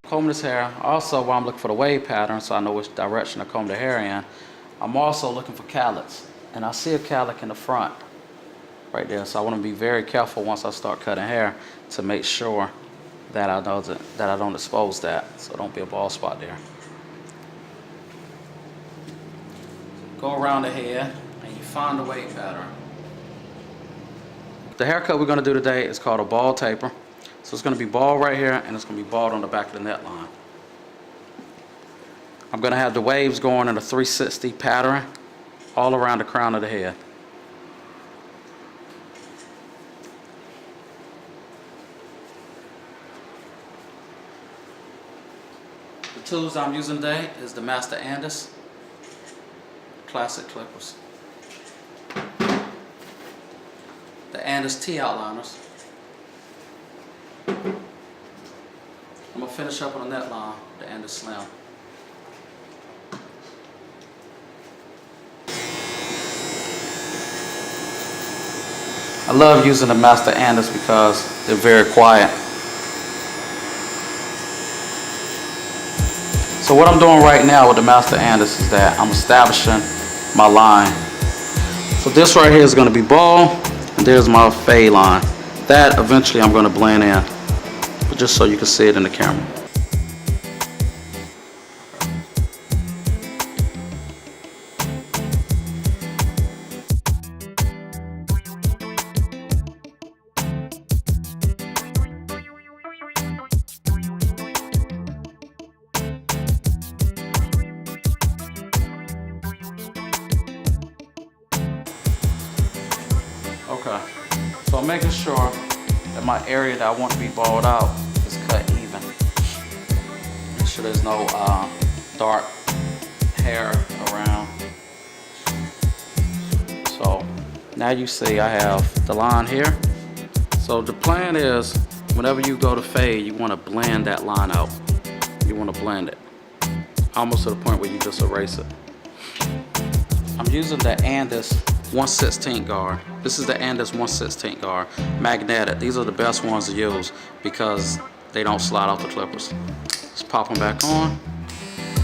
comb this hair. Also, while I'm looking for the wave pattern, so I know which direction to comb the hair in, I'm also looking for cowlicks. And I see a cowlick in the front, right there. So I want to be very careful once I start cutting hair to make sure that I don't expose that, so don't be a bald spot there. Go around the head and you find the wave pattern. The haircut we're going to do today is called a bald taper. So it's going to be bald right here, and it's going to be bald on the back of the net line. I'm going to have the waves going in a 360 pattern all around the crown of the head. The tools I'm using today is the Master Andis Classic Clippers, the Andis T-outliners. I'm going to finish up on the net line, the Andis Slim. I love using the Master Andis because they're very quiet. So what I'm doing right now with the Master Andis is that I'm establishing my line. So this right here is going to be bald, and there's my fade line. That eventually I'm going to blend in, but just so you can see it in the camera. Okay, so I'm making sure that my area that I want to be balled out is cut even. Make sure there's no dark hair around. So now you see I have the line here. So the plan is whenever you go to fade, you want to blend that line out. You want to blend it almost to the point where you just erase it. I'm using the Andis 1/16 guard. This is the Andis 1/16 guard, magnetic. These are the best ones to use because they don't slide off the clippers. Just pop them back on,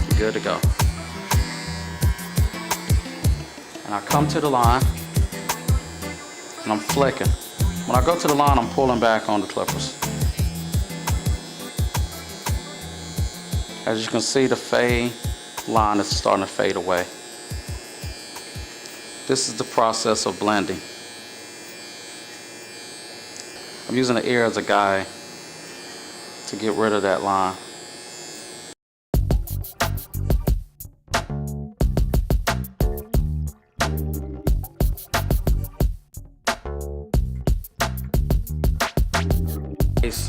you're good to go. And I come to the line and I'm flicking. When I go to the line, I'm pulling back on the clippers. As you can see, the fade line is starting to fade away. This is the process of blending. I'm using the ear as a guide to get rid of that line.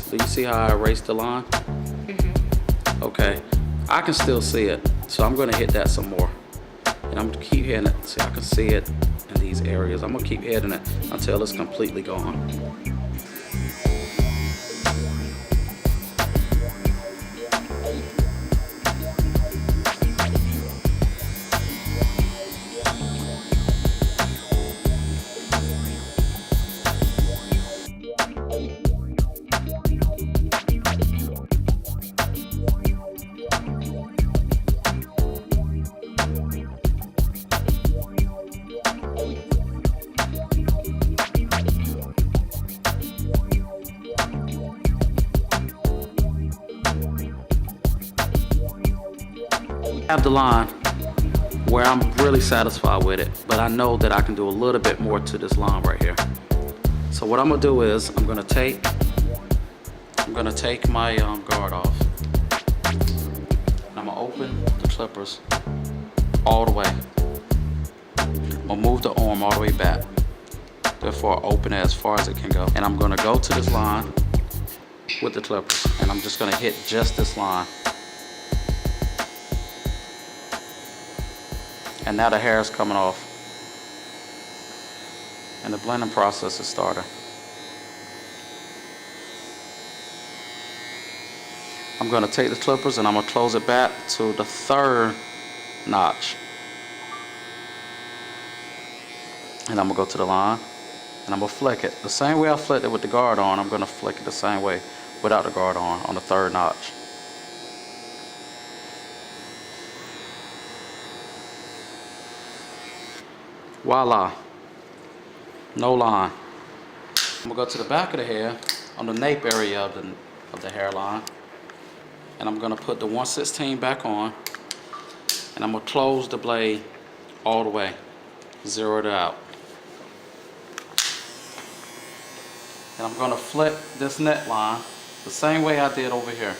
Do you see how I erased the line? Mm-hmm. Okay, I can still see it, so I'm going to hit that some more. And I'm going to keep hitting it so I can see it in these areas. I'm going to keep hitting it until it's completely gone. I have the line where I'm really satisfied with it, but I know that I can do a little bit more to this line right here. So what I'm gonna do is I'm gonna take my guard off. And I'm gonna open the clippers all the way. I'm gonna move the arm all the way back. Therefore, open it as far as it can go. And I'm gonna go to this line with the clippers, and I'm just gonna hit just this line. And now the hair is coming off. And the blending process is started. I'm going to take the clippers and I'm going to close it back to the 3rd notch. And I'm going to go to the line and I'm going to flick it. The same way I flicked it with the guard on, I'm going to flick it the same way without the guard on the 3rd notch. Voila. No line. I'm gonna go to the back of the hair on the nape area of the hairline. And I'm gonna put the 1/16 back on. And I'm gonna close the blade all the way. Zero it out. And I'm gonna flip this neckline the same way I did over here.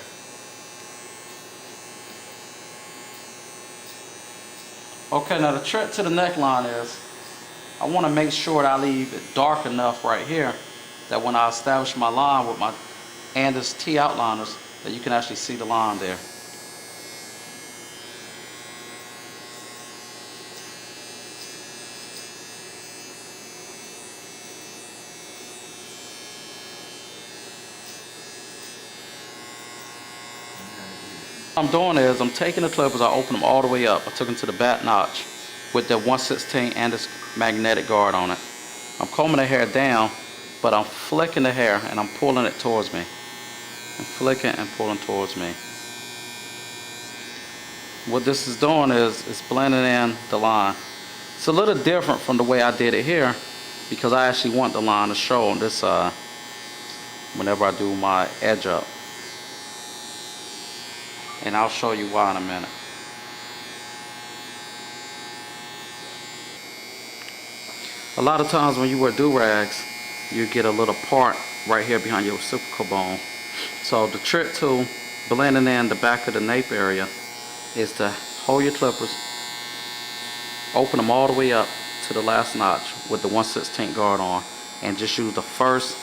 Okay, now the trick to the neckline is I want to make sure that I leave it dark enough right here that when I establish my line with my Andis T outliners that you can actually see the line there. What I'm doing is I'm taking the clippers, I open them all the way up. I took them to the back notch with the 1/16 Andis magnetic guard on it. I'm combing the hair down, but I'm flicking the hair and I'm pulling it towards me. I'm flicking and pulling towards me. What this is doing is it's blending in the line. It's a little different from the way I did it here because I actually want the line to show on this side whenever I do my edge up. And I'll show you why in a minute. A lot of times when you wear do-rags, you get a little part right here behind your reciprocal bone. So the trick to blending in the back of the nape area is to hold your clippers, open them all the way up to the last notch with the 1/16 guard on, and just use the first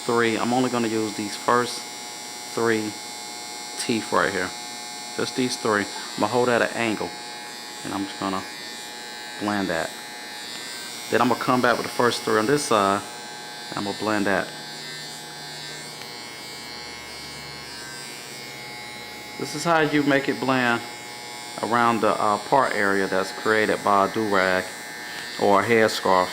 three. I'm only going to use these first three teeth right here. Just these three. I'm going to hold at an angle and I'm just going to blend that. Then I'm going to come back with the first three on this side and I'm going to blend that. This is how you make it blend around the part area that's created by a do-rag or a headscarf.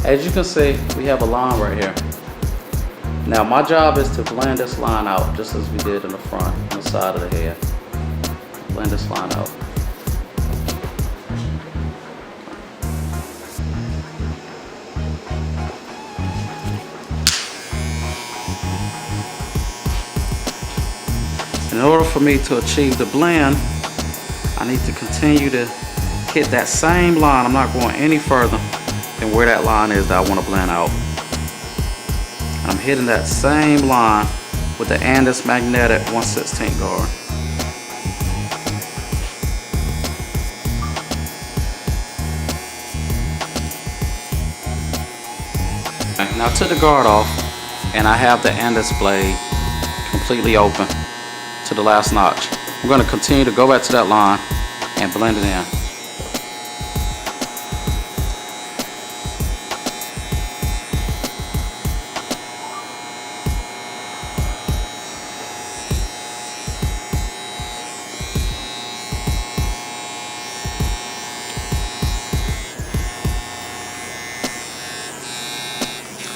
As you can see, we have a line right here. Now my job is to blend this line out just as we did in the front on the side of the head. Blend this line out. In order for me to achieve the blend, I need to continue to hit that same line. I'm not going any further than where that line is that I want to blend out. I'm hitting that same line with the Andis magnetic 1/16 guard. Now I took the guard off and I have the Andis blade completely open to the last notch. I'm going to continue to go back to that line and blend it in.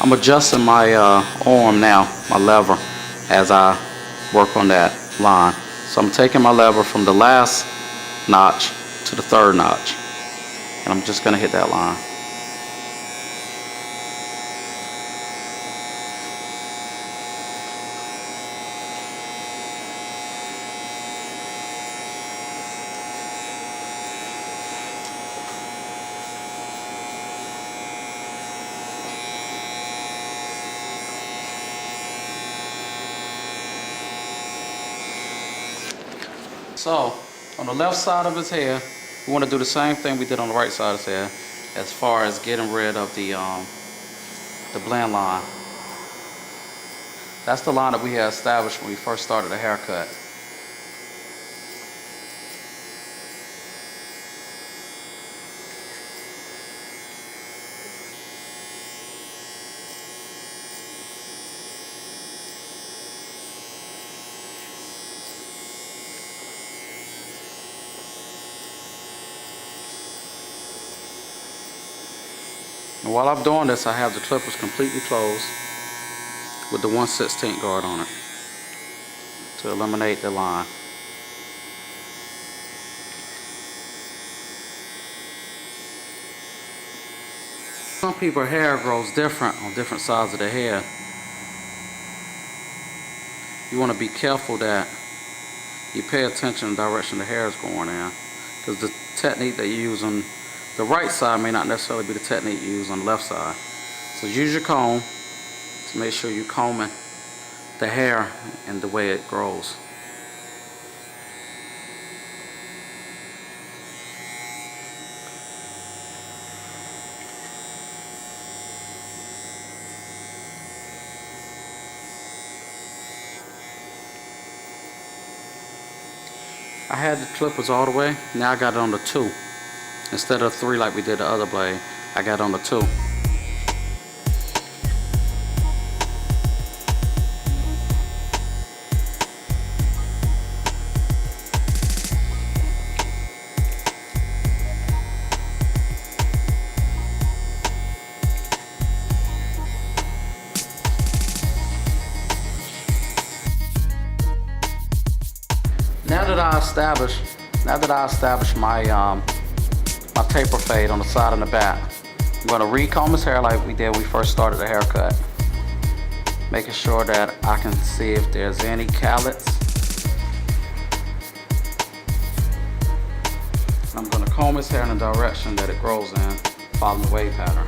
I'm adjusting my arm now, my lever, as I work on that line. So I'm taking my lever from the last notch to the third notch, and I'm just going to hit that line. So, on the left side of his hair, we want to do the same thing we did on the right side of his hair as far as getting rid of the blend line. That's the line that we had established when we first started the haircut. And while I'm doing this, I have the clippers completely closed with the 1/16 guard on it to eliminate the line. Some people's hair grows different on different sides of the head. You want to be careful that you pay attention to the direction the hair is going in, because the technique that you use on the right side may not necessarily be the technique you use on the left side. So use your comb to make sure you're combing the hair and the way it grows. I had the clippers all the way, now I got it on the 2. Instead of 3 like we did the other blade, I got it on the 2. Now that I established my my taper fade on the side and the back, I'm going to recomb his hair like we did when we first started the haircut, making sure that I can see if there's any callets. I'm going to comb his hair in the direction that it grows in, following the wave pattern.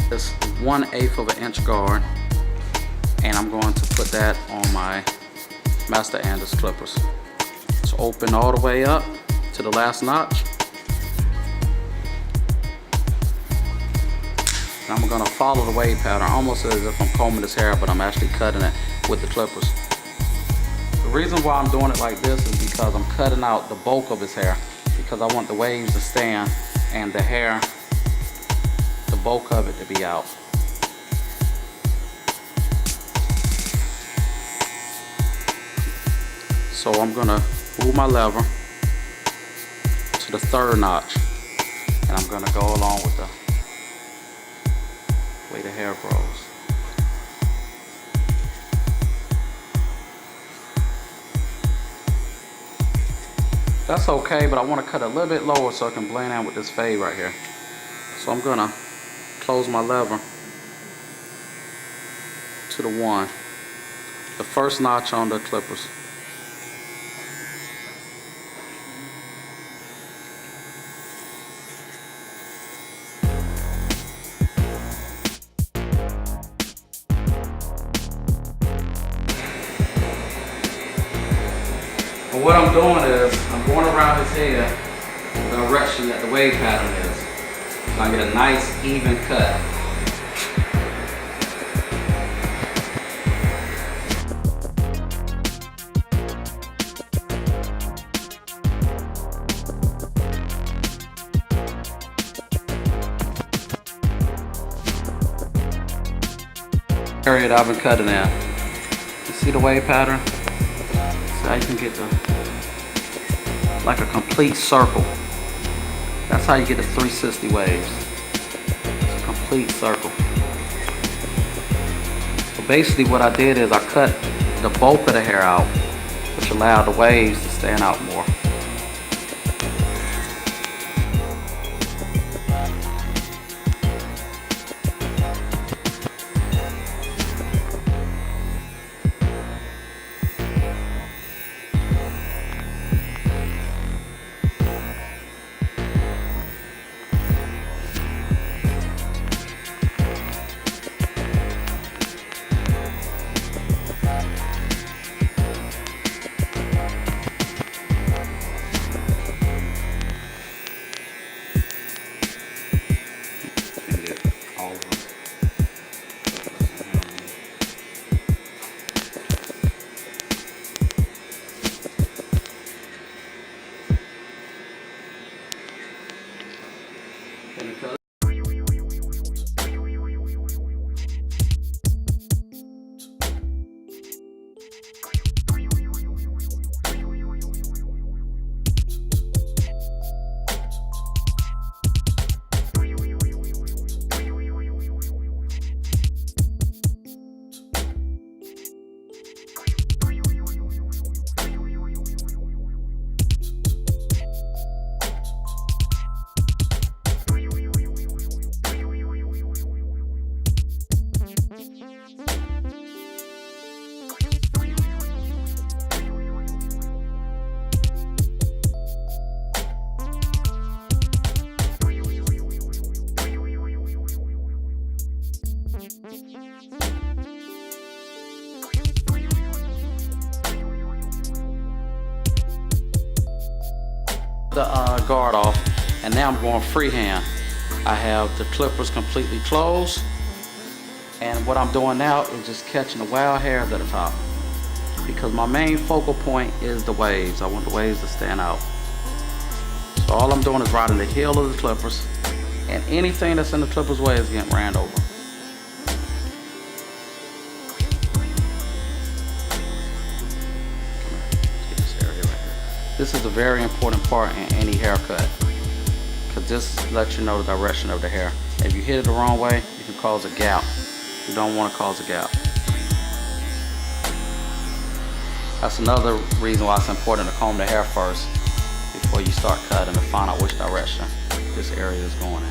This 1/8 of an inch guard, and I'm going to put that on my Master Anders clippers. It's open all the way up to the last notch. And I'm going to follow the wave pattern almost as if I'm combing his hair, but I'm actually cutting it with the clippers. The reason why I'm doing it like this is because I'm cutting out the bulk of his hair, because I want the waves to stand and the hair, the bulk of it, to be out. So I'm gonna move my lever to the 3rd notch, and I'm gonna go along with the way the hair grows. That's okay, but I want to cut a little bit lower so I can blend in with this fade right here. So I'm gonna close my lever to the 1, the 1st notch on the clippers. And what I'm doing is I'm going around his head the direction that the wave pattern is, so I get a nice even cut. Area that I've been cutting in. You see the wave pattern? So you can get like a complete circle. That's how you get the 360 waves. It's a complete circle. So basically what I did is I cut the bulk of the hair out, which allowed the waves to stand out more. the guard off, and now I'm going freehand. I have the clippers completely closed, and what I'm doing now is just catching the wild hairs at the top, because my main focal point is the waves. I want the waves to stand out. So all I'm doing is riding the heel of the clippers, and anything that's in the clippers way is getting ran over. This is a very important part in any haircut, because this lets you know the direction of the hair. If you hit it the wrong way, you can cause a gap. You don't want to cause a gap. That's another reason why it's important to comb the hair first before you start cutting, to find out which direction this area is going in.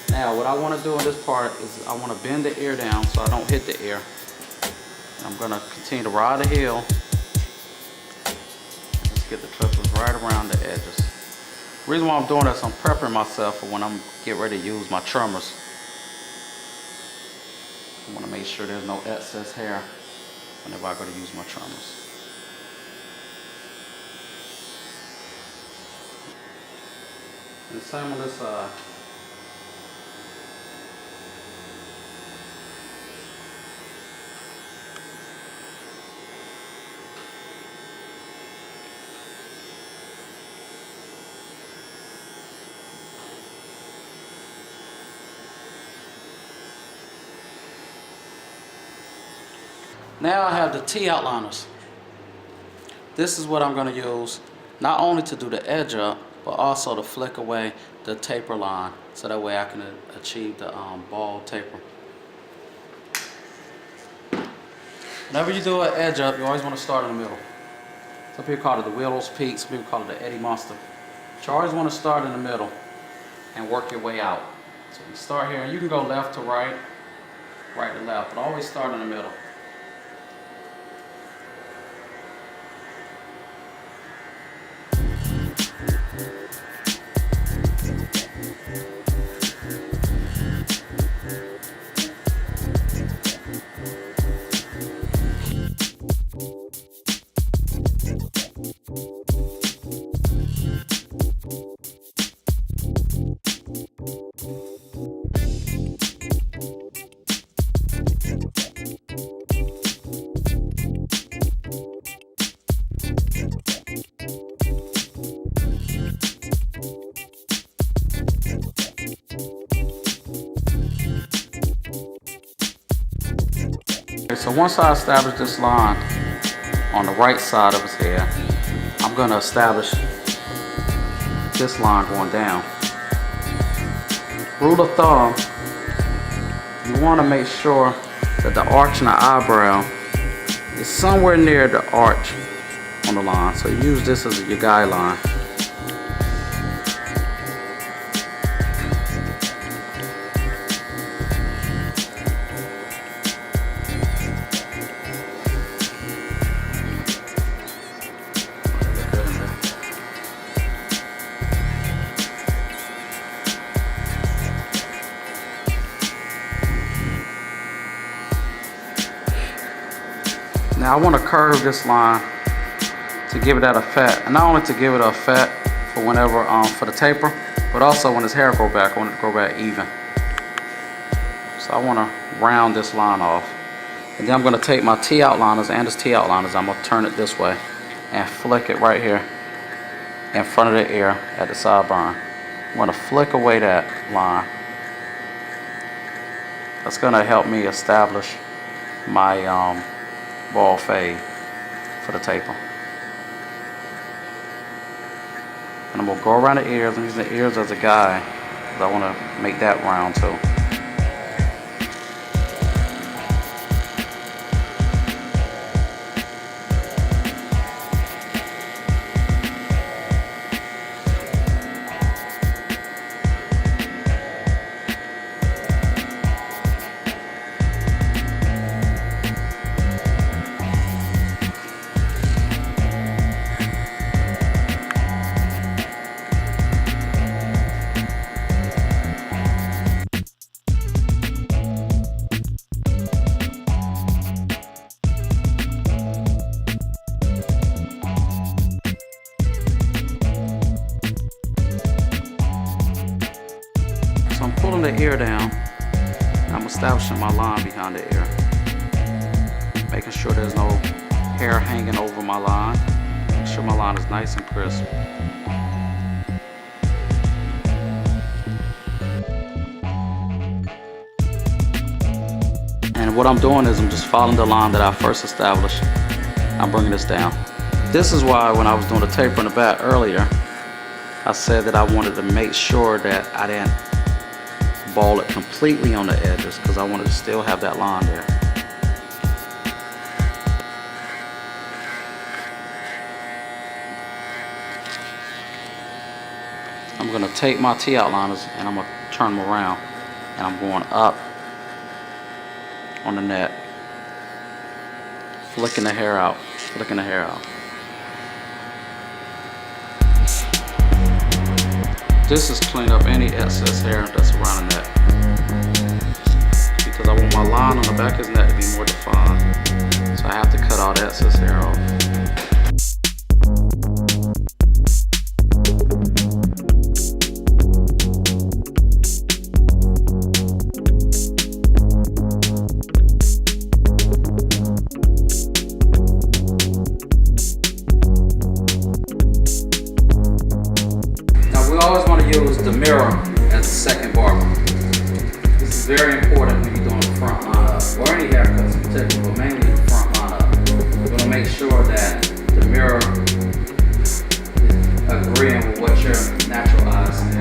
Now what I want to do in this part is I want to bend the ear down so I don't hit the ear. I'm going to continue to ride the heel. Just get the clippers right around the edges. The reason why I'm doing this, I'm prepping myself for when I'm getting ready to use my trimmers. I want to make sure there's no excess hair whenever I go to use my trimmers. And the same on this side. Now I have the T outliners. This is what I'm going to use not only to do the edge up, but also to flick away the taper line, so that way I can achieve the bald taper. Whenever you do an edge up, you always want to start in the middle. Some people call it the Widow's Peak, some people call it the Eddie Monster. But you always want to start in the middle and work your way out. So you start here, and you can go left to right, right to left, but always start in the middle. So once I establish this line on the right side of his head, I'm going to establish this line going down. Rule of thumb, you want to make sure that the arch in the eyebrow is somewhere near the arch on the line. So use this as your guideline. Now I want to curve this line to give it that effect, and not only to give it an effect for whenever for the taper, but also when his hair grow back, I want it to grow back even. So I want to round this line off, and then I'm going to take my T outliners and his T outliners. I'm going to turn it this way and flick it right here in front of the ear at the sideburn. I'm going to flick away that line. That's going to help me establish my ball fade for the taper. And I'm going to go around the ears and use the ears as a guide, because I want to make that round too. the ear down. I'm establishing my line behind the ear. Making sure there's no hair hanging over my line. Make sure my line is nice and crisp. And what I'm doing is I'm just following the line that I first established. I'm bringing this down. This is why when I was doing the taper in the back earlier, I said that I wanted to make sure that I didn't ball it completely on the edges, because I wanted to still have that line there. I'm going to take my T-outliners and I'm going to turn them around, and I'm going up on the net, flicking the hair out, flicking the hair out. This is clean up any excess hair that's around the neck, because I want my line on the back of his neck to be more defined. So I have to cut all the excess hair off. We always want to use the mirror as a second barber. This is very important when you're doing the front line up, or any haircuts in particular, but mainly the front line up. You're going to make sure that the mirror is agreeing with what your natural eyes see.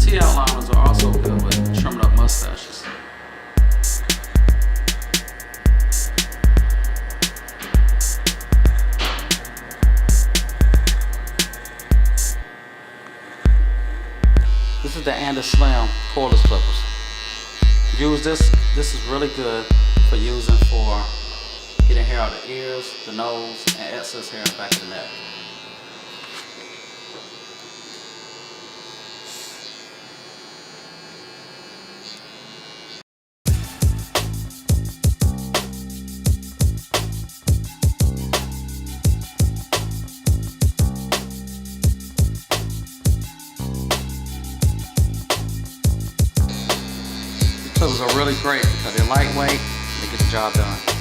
T-outliners are also good with trimming up mustaches. This is the Andy Slim cordless clippers. Use this. This is really good for using for getting hair out of the ears, the nose, and excess hair in the back of the neck. These clippers are really great because they're lightweight and they get the job done.